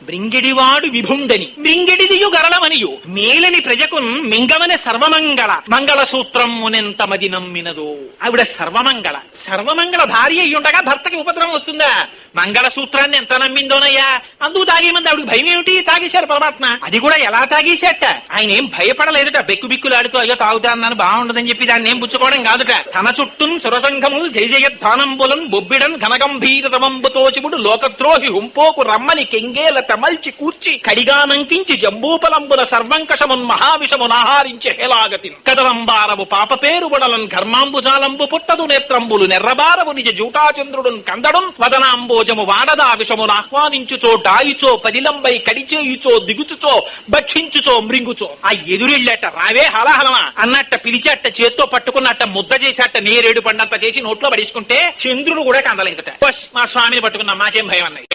బ్రింగిడివాడు విభుండని బ్రింగిడిదియు గరళమనియు మేలని ప్రజకున్ మింగవని సర్వమంగళ మంగళ సూత్రం మునెంత మది నమ్మినదో. ఆవిడ సర్వమంగళ భార్య అయ్యుండగా భర్తకి ఉపద్రవం వస్తుందా? మంగళ సూత్రాన్ని ఎంత నమ్మిందోనయ్యా. అందుకు తాగేమంది. ఆవిడకి భయం ఏమిటి? తాగేశారు పరమాత్మ. అది కూడా ఎలా తాగేశాట? ఆయన ఏం భయపడలేదుట. బిక్కులాడుతూ అయ్యో తాగుతానని బాగుండదని చెప్పి దాన్ని ఏం పుచ్చుకోవడం కాదుట. తన చుట్టూ సురసంఘములు జయ జయధ్వానంబులన్ బొబ్బిడన్ ఘనగంభీరతమంబుతోచిముడు లోకద్రోహి హుంపోకు రమ్మని కెంగేల తమల్చి కూర్చి కడిగానంకించి జంబూపలంబుల సర్వంకషమున్ మహావిషమునాహారించి హేలాగతి కదలంబారవు పాప పేరు బడలన్ ఘర్మాంబుజాలంబు పుట్టదు నేత్రంబులు నెర్రబారవు నిజ జూటాచంద్రుడున్ కందడున్ వదనాంబోజము వాడదా విషమును ఆహ్వానించుచో డాయుచో పదిలంబై కడిచేయుచో దిగుచుచో భక్షించుచో మృంగుచో. ఆ ఎదురెళ్ళట రావే హలహలమా అన్నట్ట పిలిచేట చేత్తో పట్టుకున్నట్ట ముద్ద చేసేట నేరేడు పండంత చేసి నోట్లో పడేసుకుంటే చంద్రుడు కూడా కందలేదట. మా స్వామిని పట్టుకున్నా మాకేం భయం అన్నది.